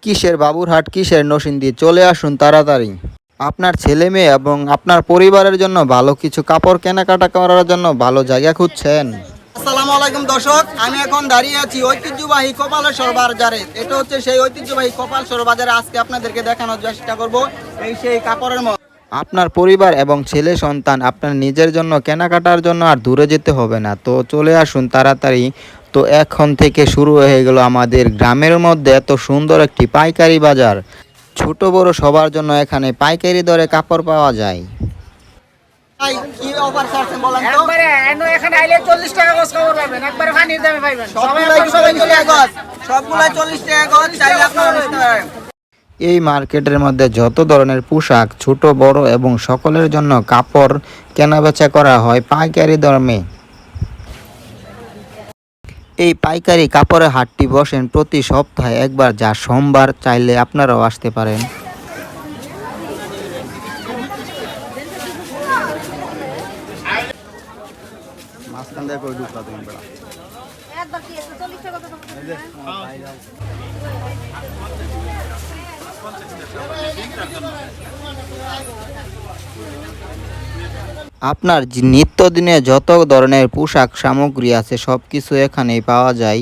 কিসের বাবুরহাট, কিসের নরসিংদী, চলে আসুন তাড়াতাড়ি। আপনার ছেলে মেয়ে এবং আপনার পরিবারের জন্য ভালো কিছু কাপড় কেনাকাটা করার জন্য ভালো জায়গা খুঁজছেন। আসসালামু আলাইকুম দর্শক, আমি এখন দাঁড়িয়ে আছি ঐতিহ্যবাহী কপালেশ্বর বাজারে। এটা হচ্ছে সেই ঐতিহ্যবাহী কপালেশ্বর বাজারে। আজকে আপনাদেরকে দেখানোর চেষ্টা করব এই সেই কাপড়ের মধ্যে। আপনার পরিবার এবং ছেলে সন্তান আপনার নিজের জন্য কেনাকাটার জন্য আর দূরে যেতে হবে না, তো চলে আসুন তাড়াতাড়ি। তো এখন থেকে শুরু হয়ে গেল আমাদের গ্রামের মধ্যে এত সুন্দর একটি পাইকারি বাজার। ছোট বড় সবার জন্য এখানে পাইকারি দরে কাপড় পাওয়া যায়। ভাই, কি অফার ছাড়ছেন বলেন তো? একবারে এখানে আইলে 40 টাকা গজ কাপড় পাবেন, একবারে পানির দামে পাইবেন। সবগুলাই 40 টাকা গজ, সবগুলাই 40 টাকা গজ, চাইলে আপনারা নিতে পারেন। এই মার্কেটের মধ্যে যত ধরনের পোশাক ছোট বড় এবং সকলের জন্য কাপড় কেনাবেচা করা হয় পাইকারি দামে। এই পাইকারি কাপড়ের হাটটি বসেন প্রতি সপ্তাহে একবার, যা সোমবার, চাইলে আপনারাও আসতে পারেন। আপনার নিত্যদিনে যত ধরনের পোশাক সামগ্রী আছে সব কিছু এখানেই পাওয়া যায়।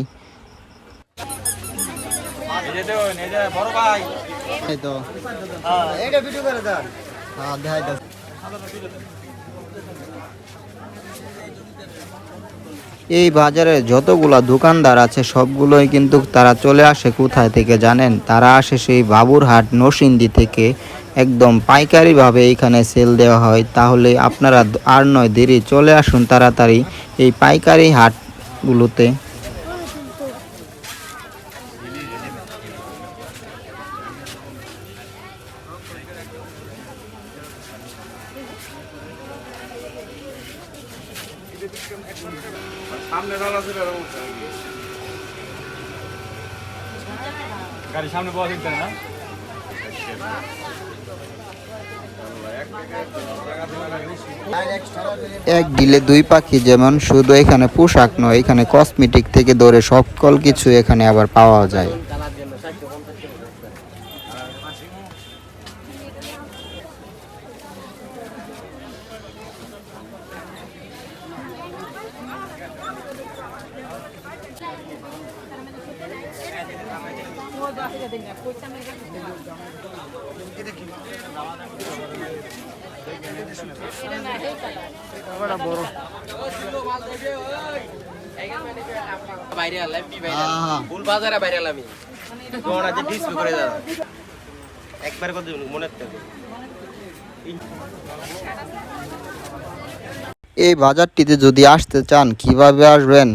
এই বাজারে যতগুলা দোকানদার আছে সবগুলোই কিন্তু তারা চলে আসে কোথায় থেকে জানেন? তারা আসে সেই বাবুরহাট নরসিংদী থেকে। একদম পাইকারিভাবে এইখানে সেল দেওয়া হয়। তাহলে আপনারা আর নয় দেরি, চলে আসুন তাড়াতাড়ি এই পাইকারি হাটগুলোতে। গাড়ি সামনে বসা ঠিক না। এক ঢিলে দুই পাখি, যেমন শুধু এখানে পোশাক নয়, এখানে কসমেটিক থেকে ধরে সকল কিছু এখানে আবার পাওয়া যায়। ফুল বাজারে বাইরে আমি তোমার আজ ডিসপ্লে করে দাও একবার কত মনে থাকবে। এই বাজারটিতে যদি আসতে চান কিভাবে আসবেন?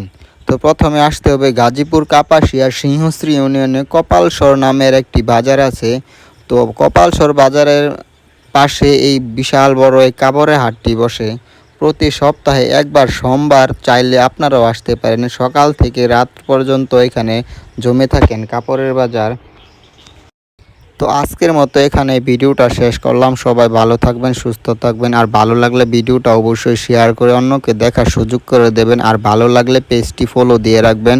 তো প্রথমে আসতে হবে গাজীপুর কাপাসিয়া সিংহশ্রী ইউনিয়নে কপালসর নামের একটি বাজার আছে। তো কপালসর বাজারের পাশে এই বিশাল বড় এই কাপড়ের হাটটি বসে প্রতি সপ্তাহে একবার, সোমবার। চাইলে আপনারাও আসতে পারেন। সকাল থেকে রাত পর্যন্ত এখানে জমে থাকেন কাপড়ের বাজার। তো আজকের মতো এখানে ভিডিওটা শেষ করলাম। সবাই ভালো থাকবেন, সুস্থ থাকবেন। আর ভালো লাগলে ভিডিওটা অবশ্যই শেয়ার করে অন্যকে দেখার সুযোগ করে দেবেন। আর ভালো লাগলে পেজটি ফলো দিয়ে রাখবেন।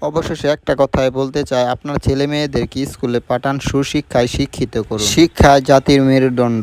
অবশেষে একটা কথাই বলতে চাই, আপনার ছেলে মেয়েদেরকে স্কুলে পাঠান, সুশিক্ষায় শিক্ষিত করুন। শিক্ষা জাতির মেরুদণ্ড।